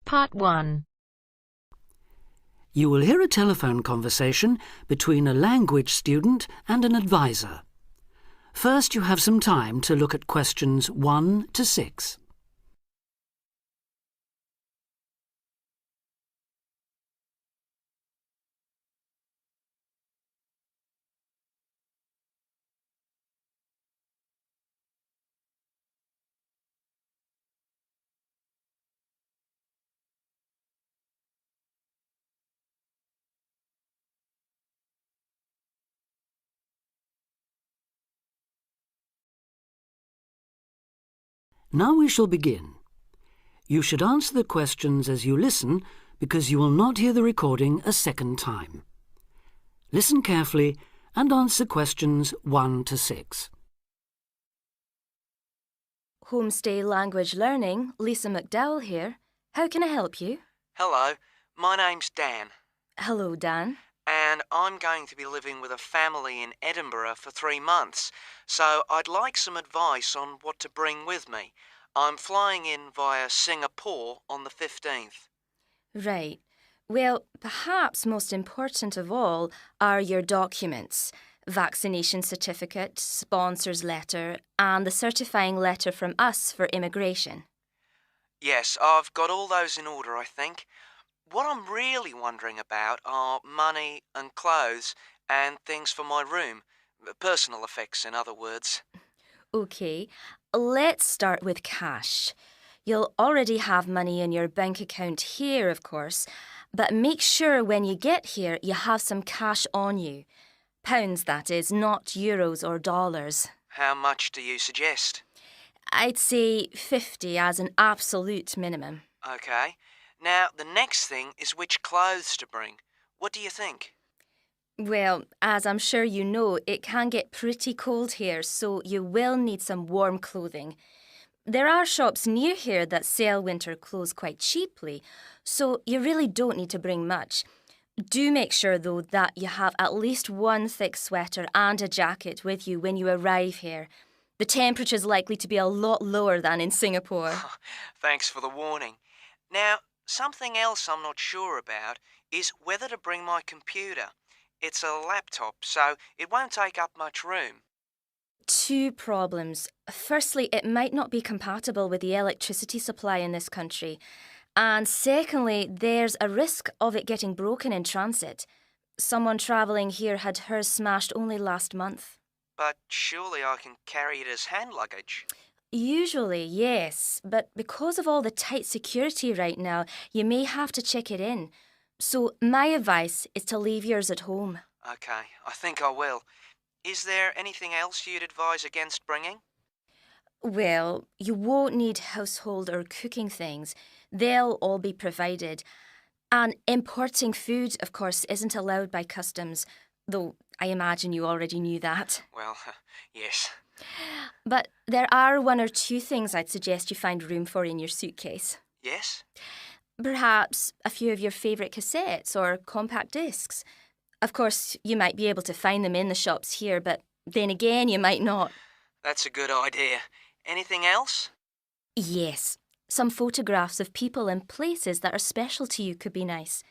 Part 1. You will hear a telephone conversation between a language student and an advisor. First, you have some time to look at questions 1 to 6. Now we shall begin. You should answer the questions as you listen because you will not hear the recording a second time. Listen carefully and answer questions 1 to 6. Homestay Language Learning, Lisa McDowell here. How can I help you? Hello, my name's Dan, Hello, Dan. and I'm going to be living with a family in Edinburgh for 3 months, so I'd like some advice on what to bring with me. I'm flying in via Singapore on the 15th. Right. Well, perhaps most important of all are your documents. Vaccination certificate, sponsor's letter, and the certifying letter from us for immigration. Yes, I've got all those in order, I think. What I'm really wondering about are money and clothes and things for my room. Personal effects, in other words. OK, let's start with cash. You'll already have money in your bank account here, of course, but make sure when you get here you have some cash on you. Pounds, that is, not euros or dollars. How much do you suggest? I'd say 50 as an absolute minimum. OK. Now, the next thing is which clothes to bring. What do you think? Well, as I'm sure you know, it can get pretty cold here, so you will need some warm clothing. There are shops near here that sell winter clothes quite cheaply, so you really don't need to bring much. Do make sure, though, that you have at least one thick sweater and a jacket with you when you arrive here. The temperature's likely to be a lot lower than in Singapore. Thanks for the warning. Now, something else I'm not sure about is whether to bring my computer. It's a laptop, so it won't take up much room. 2 problems. Firstly, it might not be compatible with the electricity supply in this country. And secondly, there's a risk of it getting broken in transit. Someone travelling here had hers smashed only last month. But surely I can carry it as hand luggage. Usually, yes, but because of all the tight security right now, you may have to check it in. So my advice is to leave yours at home. OK, I think I will. Is there anything else you'd advise against bringing? Well, you won't need household or cooking things. They'll all be provided. And importing food, of course, isn't allowed by customs, though I imagine you already knew that. Well, yes. But there are 1 or 2 things I'd suggest you find room for in your suitcase. Yes? Perhaps a few of your favourite cassettes or compact discs. Of course, you might be able to find them in the shops here, but then again, you might not. That's a good idea. Anything else? Yes, some photographs of people and places that are special to you could be nice.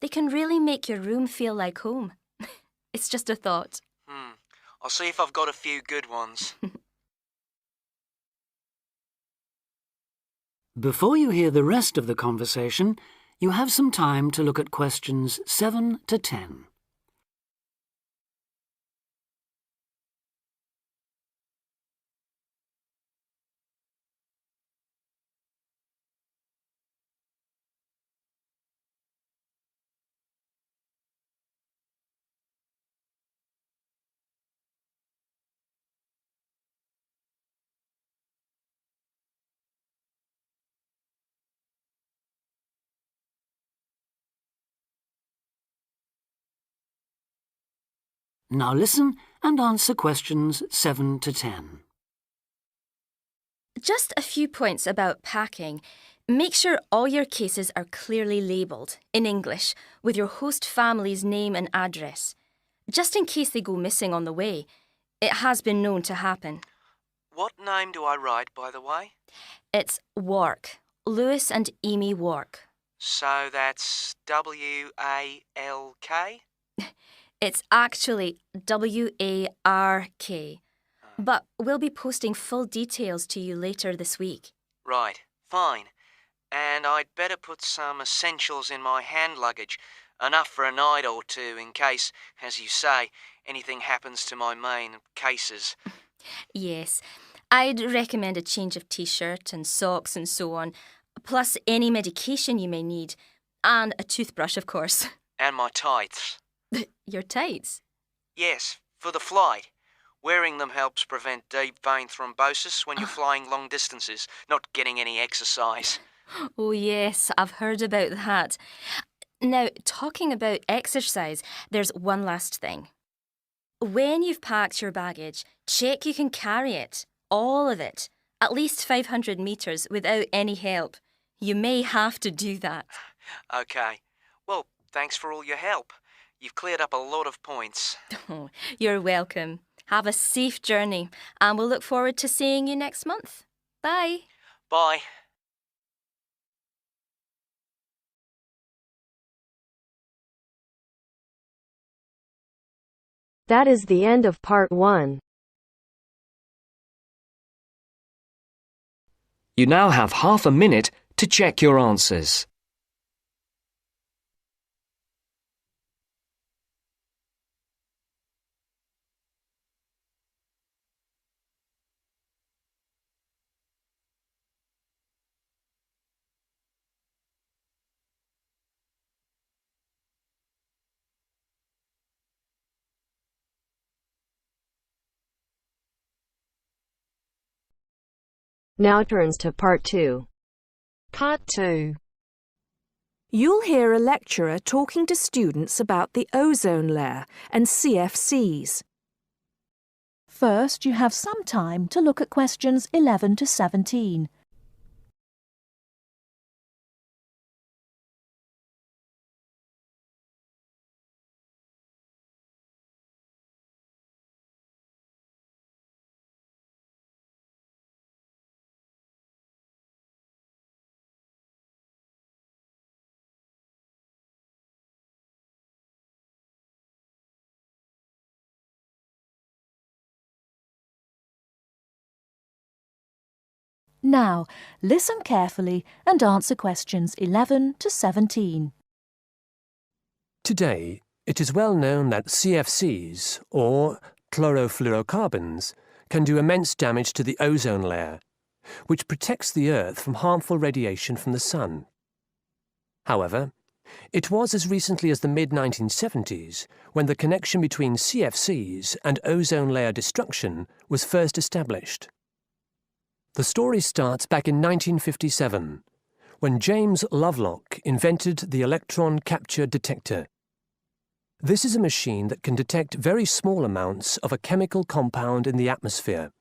They can really make your room feel like home. It's just a thought. I'll see if I've got a few good ones. Before you hear the rest of the conversation, you have some time to look at questions 7 to 10. Now listen and answer questions 7 to 10. Just a few points about packing. Make sure all your cases are clearly labelled, in English, with your host family's name and address. Just in case they go missing on the way. It has been known to happen. What name do I write, by the way? It's Wark. Lewis and Amy Wark. So that's W-A-L-K? It's actually W-A-R-K. But we'll be posting full details to you later this week. Right, fine. And I'd better put some essentials in my hand luggage, enough for a night or two in case, as you say, anything happens to my main cases. Yes, I'd recommend a change of t-shirt and socks and so on, plus any medication you may need, and a toothbrush, of course. And my tights. Your tights? Yes, for the flight. Wearing them helps prevent deep vein thrombosis when you're flying long distances, not getting any exercise. Oh yes, I've heard about that. Now, talking about exercise, there's one last thing. When you've packed your baggage, check you can carry it, all of it, at least 500 metres without any help. You may have to do that. OK. Well, thanks for all your help. You've cleared up a lot of points. Oh, you're welcome. Have a safe journey, and we'll look forward to seeing you next month. Bye. Bye. That is the end of part 1. You now have half a minute to check your answers. Now turns to part 2. Part 2. You'll hear a lecturer talking to students about the ozone layer and CFCs. First, you have some time to look at questions 11 to 17. Now, listen carefully and answer questions 11 to 17. Today, it is well known that CFCs, or chlorofluorocarbons, can do immense damage to the ozone layer, which protects the Earth from harmful radiation from the sun. However, it was as recently as the mid-1970s when the connection between CFCs and ozone layer destruction was first established. The story starts back in 1957, when James Lovelock invented the electron capture detector. This is a machine that can detect very small amounts of a chemical compound in the atmosphere.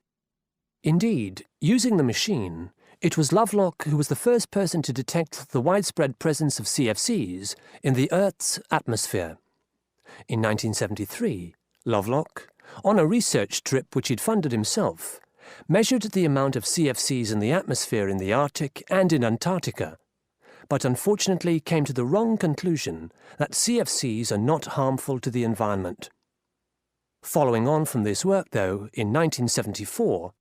Indeed, using the machine, it was Lovelock who was the first person to detect the widespread presence of CFCs in the Earth's atmosphere. In 1973, Lovelock, on a research trip which he'd funded himself, measured the amount of CFCs in the atmosphere in the Arctic and in Antarctica, but unfortunately came to the wrong conclusion that CFCs are not harmful to the environment. Following on from this work, though, in 1974,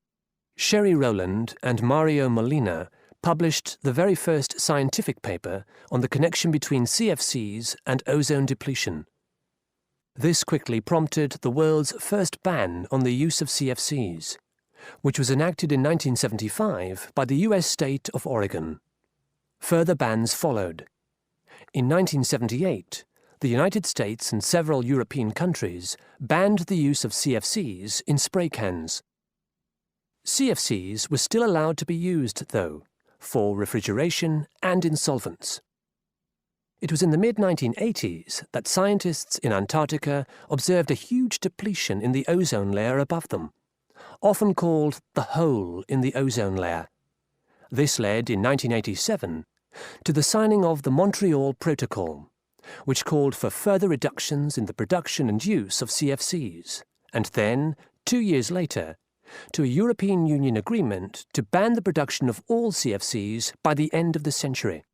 Sherry Rowland and Mario Molina published the very first scientific paper on the connection between CFCs and ozone depletion. This quickly prompted the world's first ban on the use of CFCs, which was enacted in 1975 by the US state of Oregon. Further bans followed. In 1978, the United States and several European countries banned the use of CFCs in spray cans. CFCs were still allowed to be used, though, for refrigeration and in solvents. It was in the mid-1980s that scientists in Antarctica observed a huge depletion in the ozone layer above them, often called the hole in the ozone layer. This led, in 1987, to the signing of the Montreal Protocol, which called for further reductions in the production and use of CFCs, and then, 2 years later, to a European Union agreement to ban the production of all CFCs by the end of the century.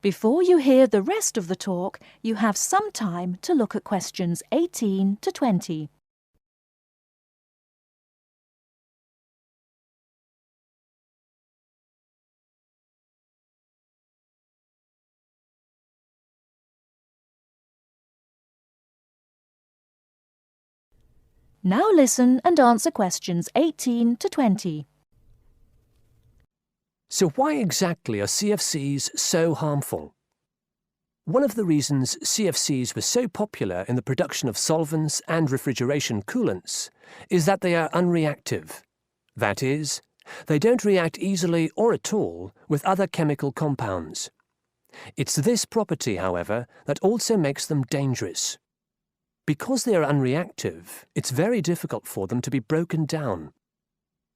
Before you hear the rest of the talk, you have some time to look at questions 18 to 20. Now listen and answer questions 18 to 20. So why exactly are CFCs so harmful? One of the reasons CFCs were so popular in the production of solvents and refrigeration coolants is that they are unreactive. That is, they don't react easily or at all with other chemical compounds. It's this property, however, that also makes them dangerous. Because they are unreactive, it's very difficult for them to be broken down.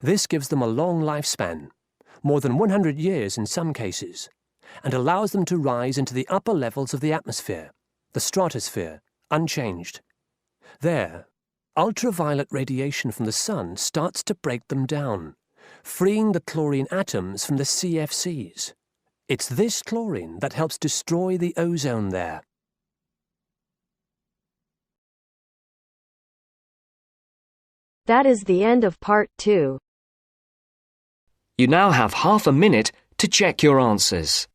This gives them a long lifespan, more than 100 years in some cases, and allows them to rise into the upper levels of the atmosphere, the stratosphere, unchanged. There, ultraviolet radiation from the sun starts to break them down, freeing the chlorine atoms from the CFCs. It's this chlorine that helps destroy the ozone layer. That is the end of part 2. You now have half a minute to check your answers.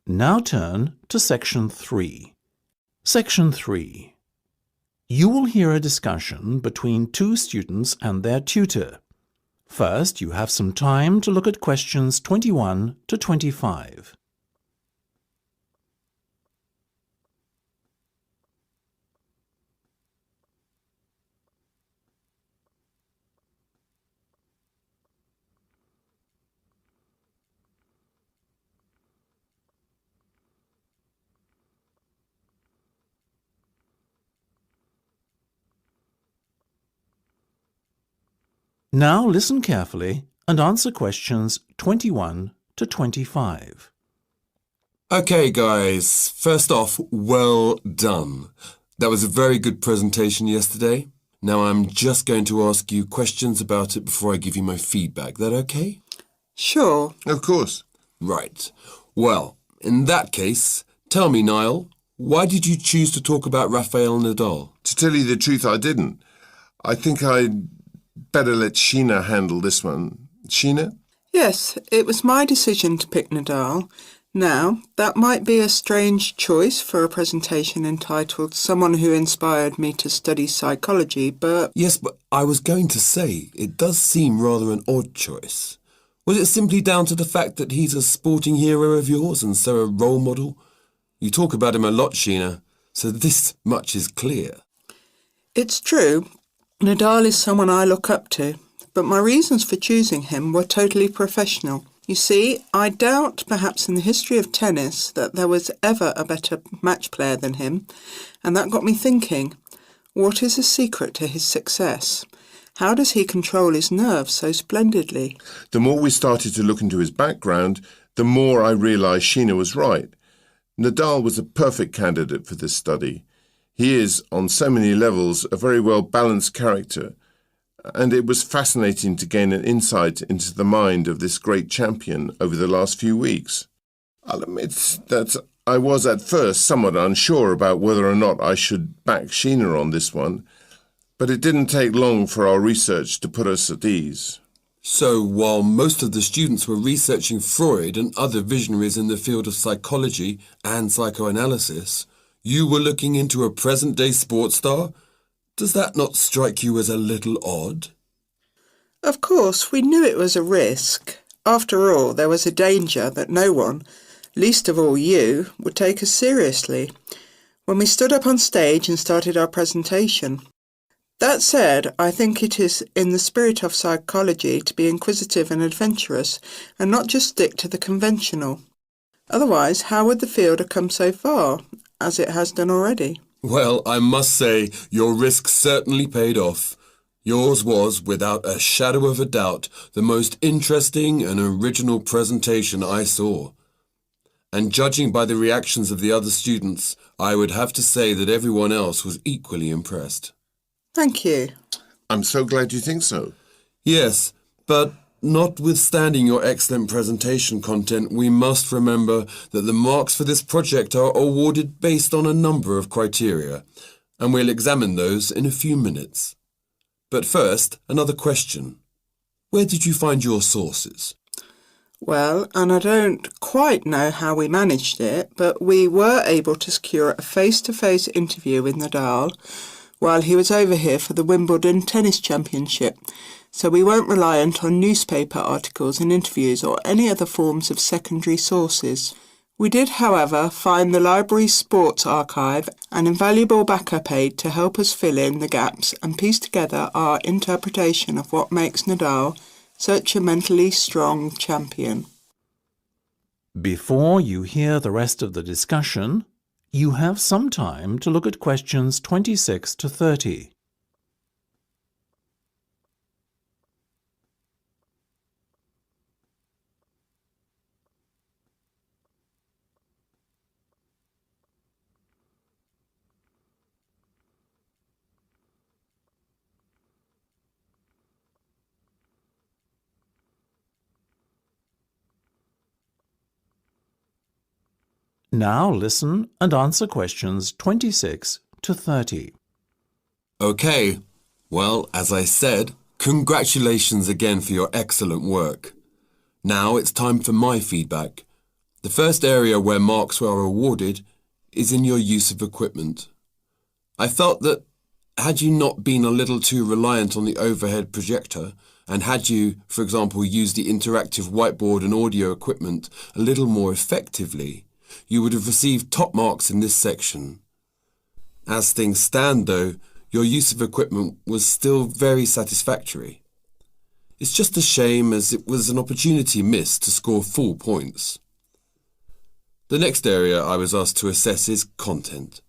Now turn to Section 3. Section 3. You will hear a discussion between two students and their tutor. First, you have some time to look at questions 21 to 25. Now listen carefully and answer questions 21 to 25. Okay, guys. First off, well done. That was a very good presentation yesterday. Now I'm just going to ask you questions about it before I give you my feedback. That okay? Sure. Of course. Right. Well, in that case, tell me, Niall, why did you choose to talk about Rafael Nadal? To tell you the truth, I didn't. I think I'd better let Sheena handle this one. Sheena? Yes, it was my decision to pick Nadal. Now, that might be a strange choice for a presentation entitled Someone Who Inspired Me to Study Psychology, but... Yes, but I was going to say, it does seem rather an odd choice. Was it simply down to the fact that he's a sporting hero of yours and so a role model? You talk about him a lot, Sheena, so this much is clear. It's true. Nadal is someone I look up to, but my reasons for choosing him were totally professional. You see, I doubt perhaps in the history of tennis that there was ever a better match player than him, and that got me thinking, what is the secret to his success? How does he control his nerves so splendidly? The more we started to look into his background, the more I realised Sheena was right. Nadal was a perfect candidate for this study. He is, on so many levels, a very well-balanced character, and it was fascinating to gain an insight into the mind of this great champion over the last few weeks. I'll admit that I was at first somewhat unsure about whether or not I should back Sheena on this one, but it didn't take long for our research to put us at ease. So, while most of the students were researching Freud and other visionaries in the field of psychology and psychoanalysis, you were looking into a present-day sports star? Does that not strike you as a little odd? Of course, we knew it was a risk. After all, there was a danger that no one, least of all you, would take us seriously when we stood up on stage and started our presentation. That said, I think it is in the spirit of psychology to be inquisitive and adventurous and not just stick to the conventional. Otherwise, how would the field have come so far, as it has done already? Well, I must say, your risk certainly paid off. Yours was, without a shadow of a doubt, the most interesting and original presentation I saw. And judging by the reactions of the other students, I would have to say that everyone else was equally impressed. Thank you. I'm so glad you think so. Yes, but notwithstanding your excellent presentation content, we must remember that the marks for this project are awarded based on a number of criteria, and we'll examine those in a few minutes. But first, another question. Where did you find your sources? Well, and I don't quite know how we managed it, but we were able to secure a face-to-face interview with Nadal while he was over here for the Wimbledon Tennis Championship, so we weren't reliant on newspaper articles and interviews or any other forms of secondary sources. We did, however, find the library's sports archive an invaluable backup aid to help us fill in the gaps and piece together our interpretation of what makes Nadal such a mentally strong champion. Before you hear the rest of the discussion, you have some time to look at questions 26 to 30. Now listen and answer questions 26 to 30. Okay, well, as I said, congratulations again for your excellent work. Now it's time for my feedback. The first area where marks were awarded is in your use of equipment. I felt that had you not been a little too reliant on the overhead projector, and had you, for example, used the interactive whiteboard and audio equipment a little more effectively, you would have received top marks in this section. As things stand, though, your use of equipment was still very satisfactory. It's just a shame as it was an opportunity missed to score full points. The next area I was asked to assess is content.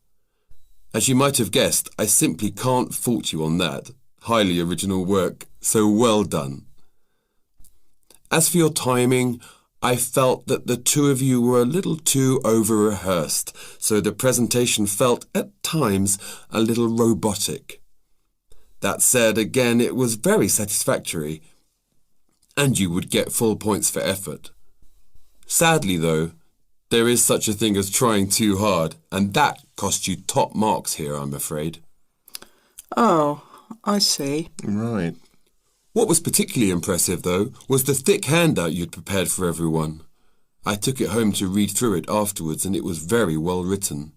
As you might have guessed, I simply can't fault you on that. Highly original work, so well done. As for your timing, I felt that the two of you were a little too over-rehearsed, so the presentation felt, at times, a little robotic. That said, again, it was very satisfactory, and you would get full points for effort. Sadly, though, there is such a thing as trying too hard, and that cost you top marks here, I'm afraid. Oh, I see. Right. What was particularly impressive, though, was the thick handout you'd prepared for everyone. I took it home to read through it afterwards, and it was very well written.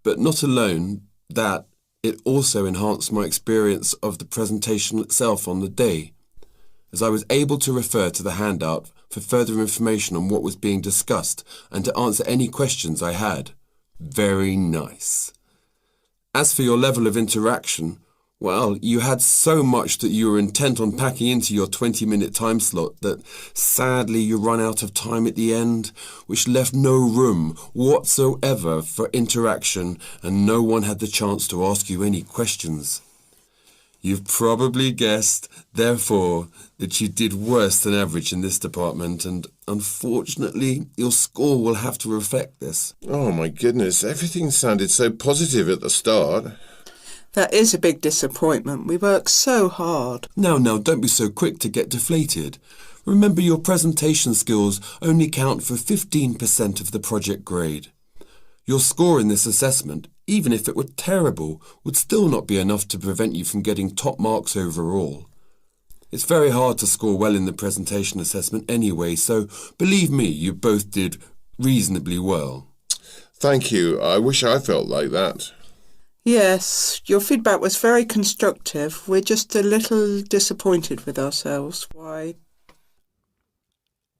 But not alone that, it also enhanced my experience of the presentation itself on the day, as I was able to refer to the handout for further information on what was being discussed and to answer any questions I had. Very nice. As for your level of interaction, well, you had so much that you were intent on packing into your 20-minute time slot that sadly you ran out of time at the end, which left no room whatsoever for interaction and no one had the chance to ask you any questions. You've probably guessed, therefore, that you did worse than average in this department, and unfortunately, your score will have to reflect this. Oh my goodness, everything sounded so positive at the start. That is a big disappointment. We worked so hard. Now, don't be so quick to get deflated. Remember, your presentation skills only count for 15% of the project grade. Your score in this assessment, even if it were terrible, would still not be enough to prevent you from getting top marks overall. It's very hard to score well in the presentation assessment anyway, so believe me, you both did reasonably well. Thank you. I wish I felt like that. Yes, your feedback was very constructive. We're just a little disappointed with ourselves. Why?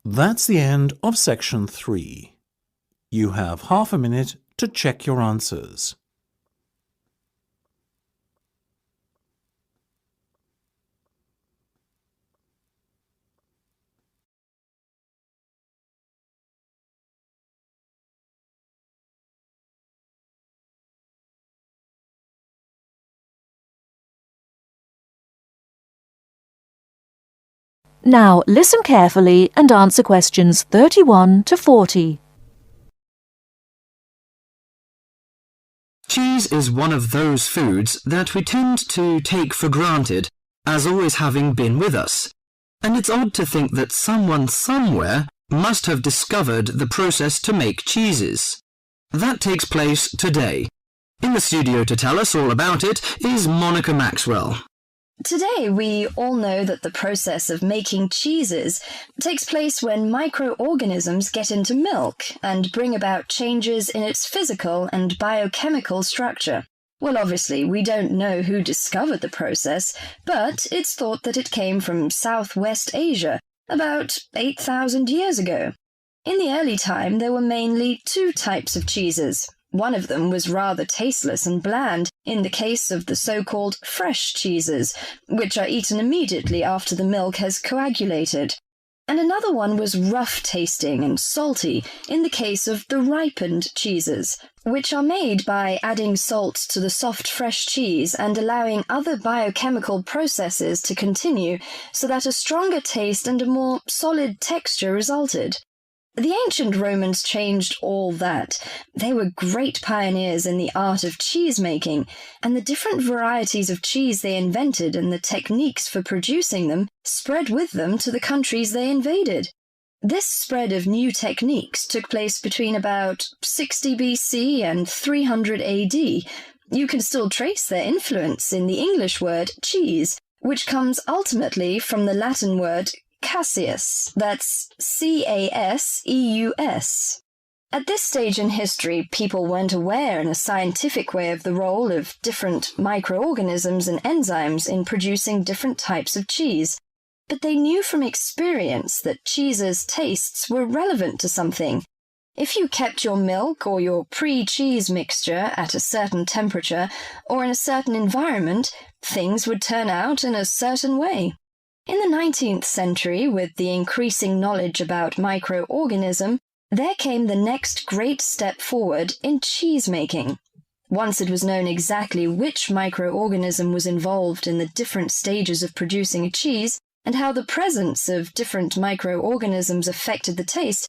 That's the end of section 3. You have half a minute to check your answers. Now listen carefully and answer questions 31 to 40. Cheese is one of those foods that we tend to take for granted as always having been with us. And it's odd to think that someone somewhere must have discovered the process to make cheeses. That takes place today. In the studio to tell us all about it is Monica Maxwell. Today, we all know that the process of making cheeses takes place when microorganisms get into milk and bring about changes in its physical and biochemical structure. Well, obviously, we don't know who discovered the process, but it's thought that it came from Southwest Asia about 8,000 years ago. In the early time, there were mainly two types of cheeses. One of them was rather tasteless and bland, in the case of the so-called fresh cheeses, which are eaten immediately after the milk has coagulated. And another one was rough-tasting and salty, in the case of the ripened cheeses, which are made by adding salt to the soft fresh cheese and allowing other biochemical processes to continue so that a stronger taste and a more solid texture resulted. The ancient Romans changed all that. They were great pioneers in the art of cheese-making, and the different varieties of cheese they invented and the techniques for producing them spread with them to the countries they invaded. This spread of new techniques took place between about 60 BC and 300 AD. You can still trace their influence in the English word cheese, which comes ultimately from the Latin word Caseus, that's C-A-S-E-U-S. At this stage in history, people weren't aware in a scientific way of the role of different microorganisms and enzymes in producing different types of cheese, but they knew from experience that cheese's tastes were relevant to something. If you kept your milk or your pre-cheese mixture at a certain temperature or in a certain environment, things would turn out in a certain way. In the 19th century, with the increasing knowledge about microorganism, there came the next great step forward in cheese-making. Once it was known exactly which microorganism was involved in the different stages of producing a cheese, and how the presence of different microorganisms affected the taste,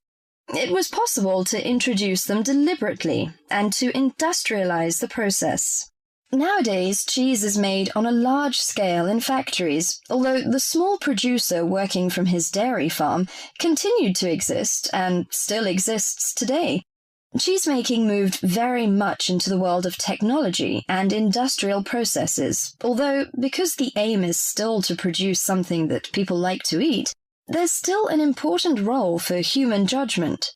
it was possible to introduce them deliberately and to industrialize the process. Nowadays, cheese is made on a large scale in factories, although the small producer working from his dairy farm continued to exist and still exists today. Cheesemaking moved very much into the world of technology and industrial processes, although because the aim is still to produce something that people like to eat, there's still an important role for human judgment.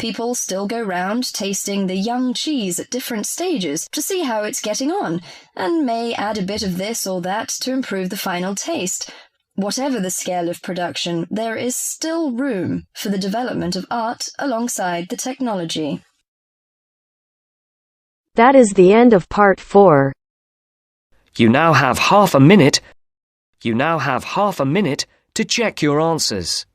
People still go round tasting the young cheese at different stages to see how it's getting on, and may add a bit of this or that to improve the final taste. Whatever the scale of production, there is still room for the development of art alongside the technology. That is the end of part 4. You now have half a minute to check your answers.